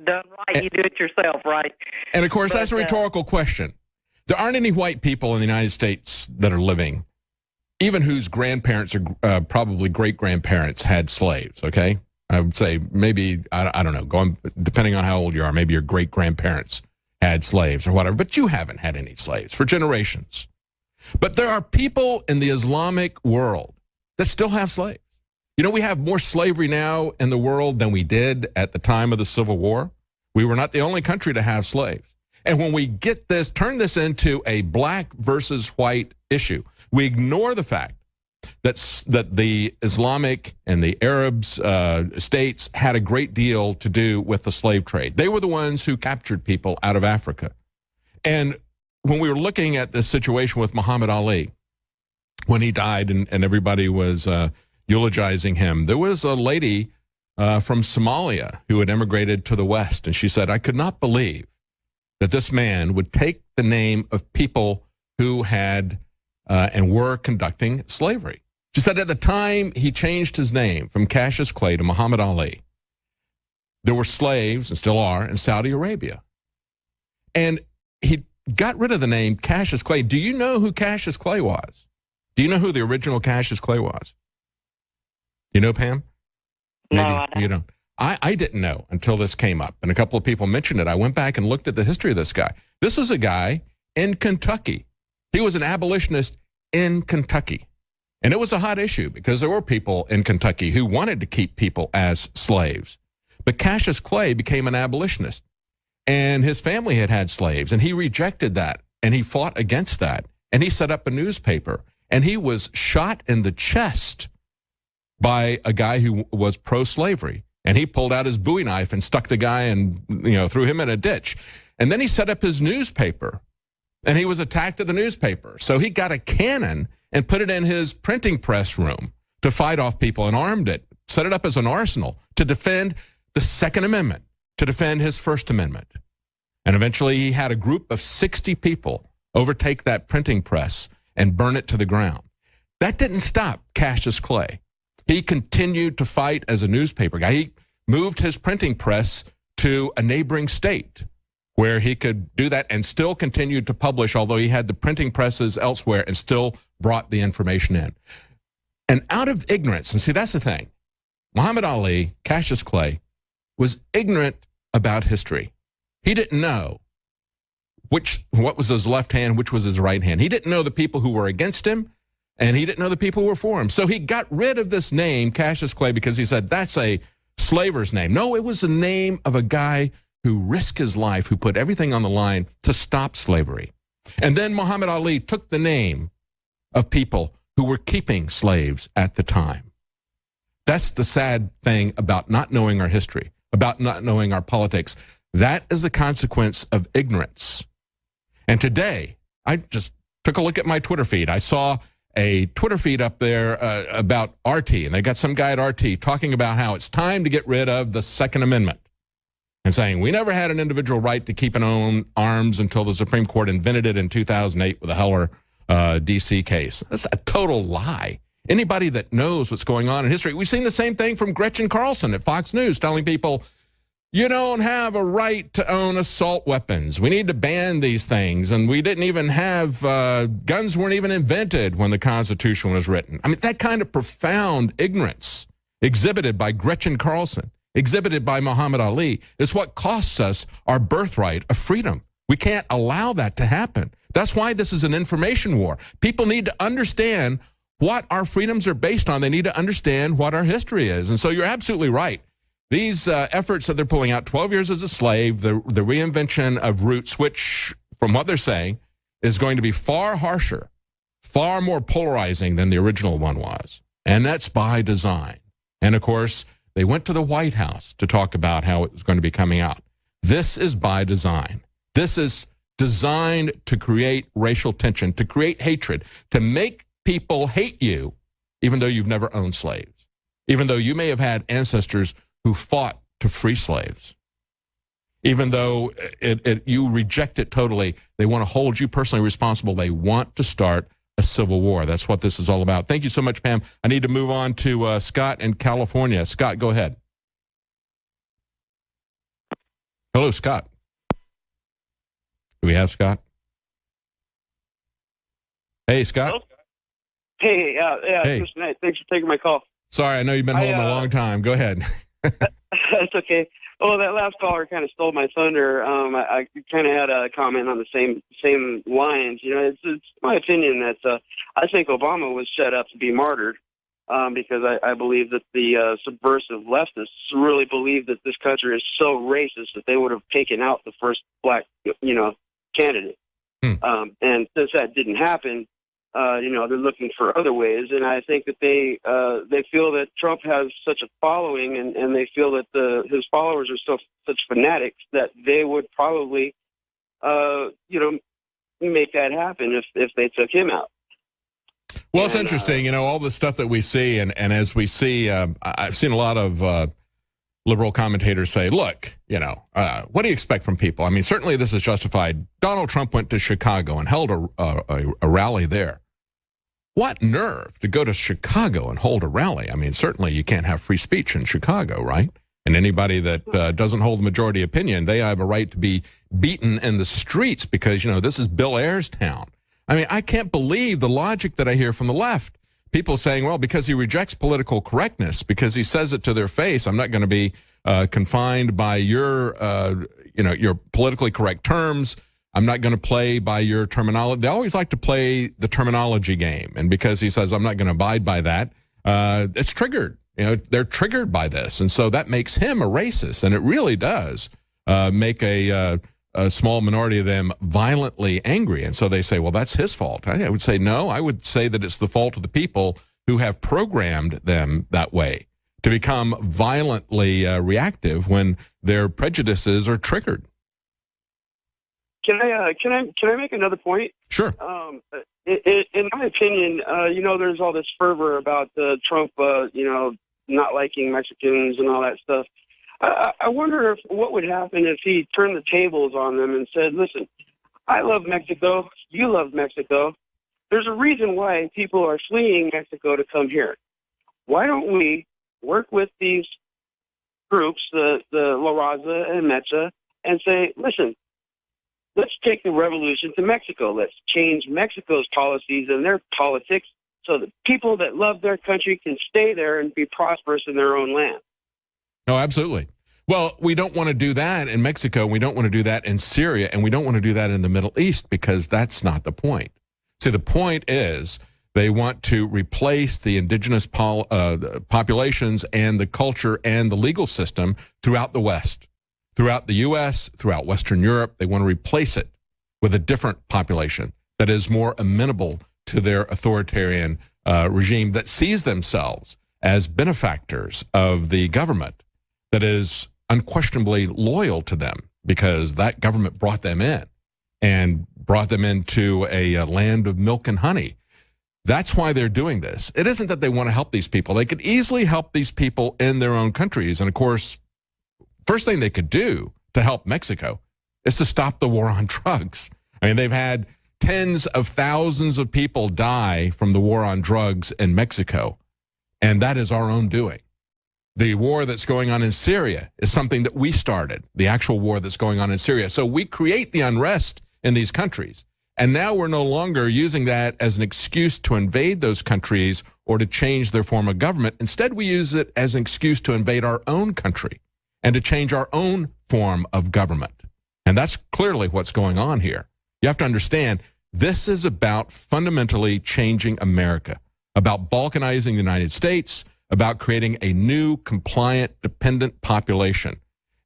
done right, you do it yourself, right? And, of course, that's a rhetorical question. There aren't any white people in the United States that are living, even whose grandparents or probably great-grandparents had slaves, okay? I would say maybe, I don't know, depending on how old you are, maybe your great-grandparents had slaves or whatever, but you haven't had any slaves for generations. But there are people in the Islamic world that still have slaves. You know, we have more slavery now in the world than we did at the time of the Civil War. We were not the only country to have slaves. And when we turn this into a black versus white issue, we ignore the fact that the Islamic and the Arabs states had a great deal to do with the slave trade. They were the ones who captured people out of Africa. And when we were looking at this situation with Muhammad Ali, when he died and everybody was eulogizing him, there was a lady from Somalia who had immigrated to the West, and she said, I could not believe that this man would take the name of people who had and were conducting slavery. She said at the time he changed his name from Cassius Clay to Muhammad Ali, there were slaves, and still are, in Saudi Arabia. And he got rid of the name Cassius Clay. Do you know who Cassius Clay was? Do you know who the original Cassius Clay was? You know, Pam? No, I don't. You don't. I didn't know until this came up, and a couple of people mentioned it. I went back and looked at the history of this guy. This was a guy in Kentucky. He was an abolitionist in Kentucky. And it was a hot issue because there were people in Kentucky who wanted to keep people as slaves. But Cassius Clay became an abolitionist, and his family had had slaves, and he rejected that, and he fought against that, and he set up a newspaper, and he was shot in the chest by a guy who was pro-slavery. And he pulled out his Bowie knife and stuck the guy and, threw him in a ditch. And then he set up his newspaper, and he was attacked at the newspaper. So he got a cannon and put it in his printing press room to fight off people and armed it, set it up as an arsenal to defend the Second Amendment, to defend his First Amendment. And eventually he had a group of 60 people overtake that printing press and burn it to the ground. That didn't stop Cassius Clay. He continued to fight as a newspaper guy. He moved his printing press to a neighboring state where he could do that and still continued to publish, although he had the printing presses elsewhere, and still brought the information in. And out of ignorance, and see, that's the thing, Muhammad Ali, Cassius Clay, was ignorant about history. He didn't know what was his left hand, which was his right hand. He didn't know the people who were against him, and he didn't know the people who were for him. So he got rid of this name, Cassius Clay, because he said, that's a slaver's name. No, it was the name of a guy who risked his life, who put everything on the line to stop slavery. And then Muhammad Ali took the name of people who were keeping slaves at the time. That's the sad thing about not knowing our history, about not knowing our politics. That is the consequence of ignorance. And today, I just took a look at my Twitter feed. I saw a Twitter feed up there about RT, and they got some guy at RT talking about how it's time to get rid of the Second Amendment and saying we never had an individual right to keep and own arms until the Supreme Court invented it in 2008 with the Heller D.C. case. That's a total lie. Anybody that knows what's going on in history, we've seen the same thing from Gretchen Carlson at Fox News telling people, you don't have a right to own assault weapons. We need to ban these things. And we didn't even have, guns weren't even invented when the Constitution was written. I mean, that kind of profound ignorance exhibited by Gretchen Carlson, exhibited by Muhammad Ali, is what costs us our birthright of freedom. We can't allow that to happen. That's why this is an information war. People need to understand what our freedoms are based on. They need to understand what our history is. And so you're absolutely right. These efforts that they're pulling out, 12 years as a slave, the reinvention of roots, which, from what they're saying, is going to be far harsher, far more polarizing than the original one was. And that's by design. And, of course, they went to the White House to talk about how it was going to be coming out. This is by design. This is designed to create racial tension, to create hatred, to make people hate you, even though you've never owned slaves, even though you may have had ancestors who fought to free slaves. Even though you reject it totally, they want to hold you personally responsible. They want to start a civil war. That's what this is all about. Thank you so much, Pam. I need to move on to Scott in California. Scott, go ahead. Hello, Scott. Do we have Scott? Hey, Scott. Hello? Hey, Hey. Mr. Knight, thanks for taking my call. Sorry, I know you've been holding a long time. Go ahead. That's okay. Well, that last caller kind of stole my thunder. I kind of had a comment on the same lines. You know, it's my opinion that I think Obama was set up to be martyred because I believe that the subversive leftists really believe that this country is so racist that they would have taken out the first black, candidate. And since that didn't happen, they're looking for other ways, and I think that they feel that Trump has such a following, and they feel that his followers are such fanatics that they would probably, make that happen if they took him out. Well, it's interesting, all the stuff that we see, and as we see, I've seen a lot of liberal commentators say, look, what do you expect from people? I mean, certainly this is justified. Donald Trump went to Chicago and held a rally there. What nerve to go to Chicago and hold a rally? I mean, certainly you can't have free speech in Chicago, right? And anybody that doesn't hold the majority opinion, they have a right to be beaten in the streets because, this is Bill Ayers' town. I mean, I can't believe the logic that I hear from the left. People saying, well, because he rejects political correctness, because he says it to their face, I'm not going to be confined by your politically correct terms. I'm not going to play by your terminology. They always like to play the terminology game. And because he says, I'm not going to abide by that, it's triggered. They're triggered by this. And so that makes him a racist. And it really does make a small minority of them violently angry. And so they say, well, that's his fault. I would say, no, I would say that it's the fault of the people who have programmed them that way to become violently reactive when their prejudices are triggered. Can I make another point? Sure. In my opinion, there's all this fervor about Trump, not liking Mexicans and all that stuff. I wonder what would happen if he turned the tables on them and said, listen, I love Mexico. You love Mexico. There's a reason why people are fleeing Mexico to come here. Why don't we work with these groups, the La Raza and Mecha, and say, listen, let's take the revolution to Mexico. Let's change Mexico's policies and their politics so that people that love their country can stay there and be prosperous in their own land. Oh, absolutely. Well, we don't want to do that in Mexico. We don't want to do that in Syria, and we don't want to do that in the Middle East because that's not the point. See, the point is they want to replace the indigenous populations and the culture and the legal system throughout the West. Throughout the U.S., throughout Western Europe, they want to replace it with a different population that is more amenable to their authoritarian regime that sees themselves as benefactors of the government that is unquestionably loyal to them because that government brought them in and brought them into a land of milk and honey. That's why they're doing this. It isn't that they want to help these people. They could easily help these people in their own countries. And of course, first thing they could do to help Mexico is to stop the war on drugs. I mean, they've had tens of thousands of people die from the war on drugs in Mexico, and that is our own doing. The war that's going on in Syria is something that we started, the actual war that's going on in Syria. So we create the unrest in these countries, and now we're no longer using that as an excuse to invade those countries or to change their form of government. Instead, we use it as an excuse to invade our own country and to change our own form of government. And that's clearly what's going on here. You have to understand, this is about fundamentally changing America, about balkanizing the United States, about creating a new, compliant, dependent population.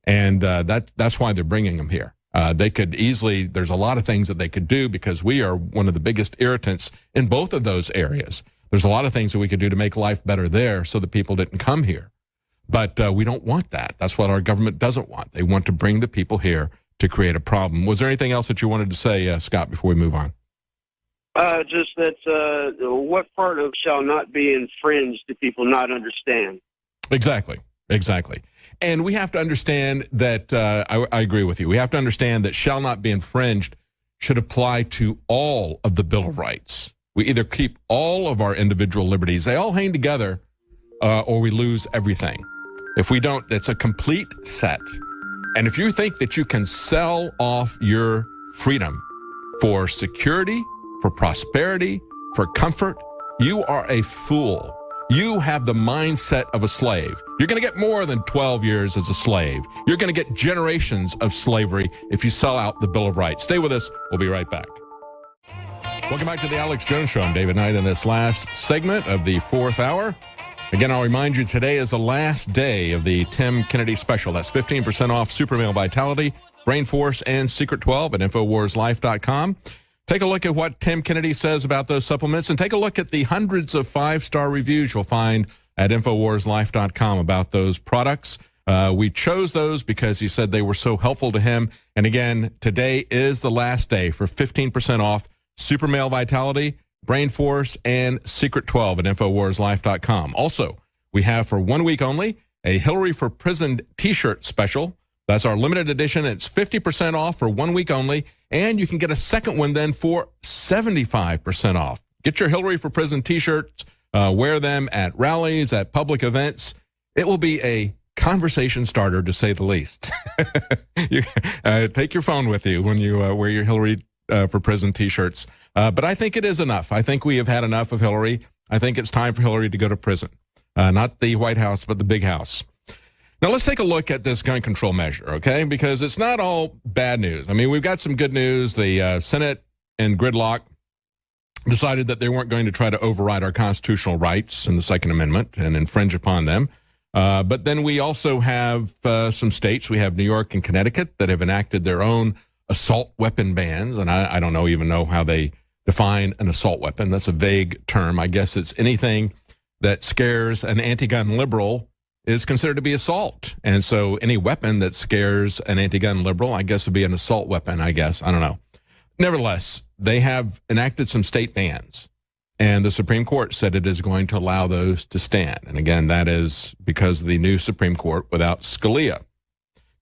And that's why they're bringing them here. They could easily, there's a lot of things that they could do because we are one of the biggest irritants in both of those areas. There's a lot of things that we could do to make life better there so that people didn't come here. But we don't want that. That's what our government doesn't want. They want to bring the people here to create a problem. Was there anything else that you wanted to say, Scott, before we move on? Just that what part of shall not be infringed do people not understand? Exactly. And we have to understand that, I agree with you, we have to understand that shall not be infringed should apply to all of the Bill of Rights. We either keep all of our individual liberties, they all hang together, or we lose everything. If we don't, it's a complete set. And if you think that you can sell off your freedom for security, for prosperity, for comfort, you are a fool. You have the mindset of a slave. You're going to get more than 12 years as a slave. You're going to get generations of slavery if you sell out the Bill of Rights. Stay with us. We'll be right back. Welcome back to the Alex Jones Show. I'm David Knight in this last segment of the fourth hour. Again, I'll remind you, today is the last day of the Tim Kennedy special. That's 15% off Super Male Vitality, Brain Force, and Secret 12 at InfoWarsLife.com. Take a look at what Tim Kennedy says about those supplements, and take a look at the hundreds of five-star reviews you'll find at InfoWarsLife.com about those products. We chose those because he said they were so helpful to him. And again, today is the last day for 15% off Super Male Vitality, Brain Force, and Secret 12 at InfoWarsLife.com. Also, we have for 1 week only a Hillary for Prison t-shirt special. That's our limited edition. It's 50% off for 1 week only, and you can get a second one then for 75% off. Get your Hillary for Prison t-shirts, wear them at rallies, at public events. It will be a conversation starter, to say the least. Take your phone with you when you wear your Hillary for Prison t-shirts. But I think it is enough. I think we have had enough of Hillary. I think it's time for Hillary to go to prison. Not the White House, but the big house. Now, let's take a look at this gun control measure, okay? Because it's not all bad news. I mean, we've got some good news. The Senate in gridlock decided that they weren't going to try to override our constitutional rights in the Second Amendment and infringe upon them. But then we also have some states. We have New York and Connecticut that have enacted their own assault weapon bans. And I don't even know how they define an assault weapon. That's a vague term. I guess it's anything that scares an anti-gun liberal is considered to be assault. And so any weapon that scares an anti-gun liberal, I guess, would be an assault weapon, I guess. I don't know. Nevertheless, they have enacted some state bans, and the Supreme Court said it is going to allow those to stand. And again, that is because of the new Supreme Court without Scalia.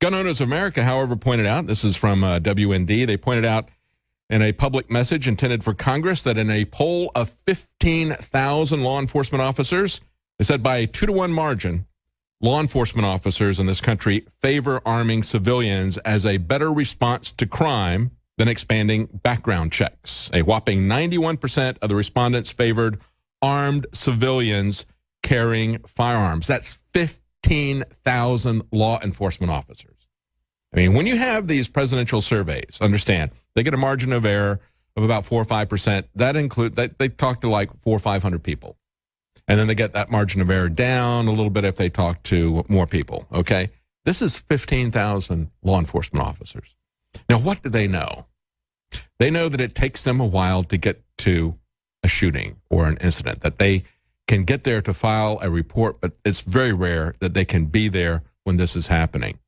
Gun Owners of America, however, pointed out, this is from WND, they pointed out in a public message intended for Congress that in a poll of 15,000 law enforcement officers, they said by a 2-to-1 margin, law enforcement officers in this country favor arming civilians as a better response to crime than expanding background checks. A whopping 91% of the respondents favored armed civilians carrying firearms. That's 15,000 law enforcement officers. I mean, when you have these presidential surveys, understand, they get a margin of error of about 4 or 5%. That include that they talk to like 400 or 500 people. And then they get that margin of error down a little bit if they talk to more people, okay? This is 15,000 law enforcement officers. Now, what do they know? They know that it takes them a while to get to a shooting or an incident, that they can get there to file a report, but it's very rare that they can be there when this is happening.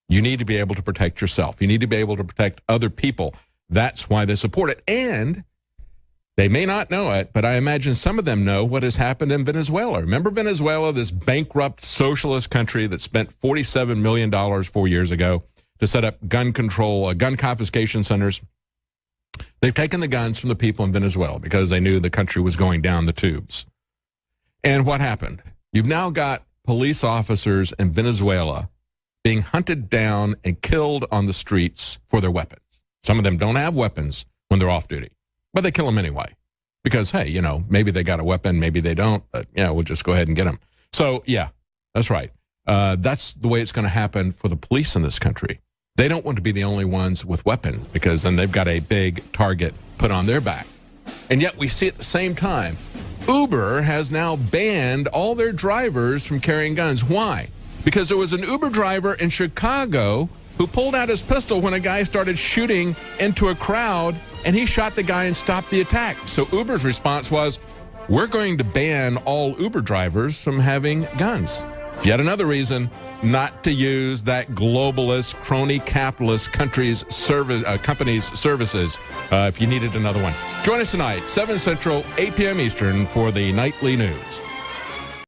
You need to be able to protect yourself. You need to be able to protect other people. That's why they support it. And they may not know it, but I imagine some of them know what has happened in Venezuela. Remember Venezuela, this bankrupt socialist country that spent $47 million 4 years ago to set up gun control, gun confiscation centers. They've taken the guns from the people in Venezuela because they knew the country was going down the tubes. And what happened? You've now got police officers in Venezuela being hunted down and killed on the streets for their weapons. Some of them don't have weapons when they're off duty, but they kill them anyway because, hey, you know, maybe they got a weapon, maybe they don't, but, you know, we'll just go ahead and get them. So, yeah, that's right. That's the way it's going to happen for the police in this country. They don't want to be the only ones with weapons because then they've got a big target put on their back. And yet we see at the same time, Uber has now banned all their drivers from carrying guns. Why? Because there was an Uber driver in Chicago who pulled out his pistol when a guy started shooting into a crowd, and he shot the guy and stopped the attack. So Uber's response was, we're going to ban all Uber drivers from having guns. Yet another reason not to use that globalist, crony capitalist company's services if you needed another one. Join us tonight, 7 Central, 8 p.m. Eastern for the Nightly News.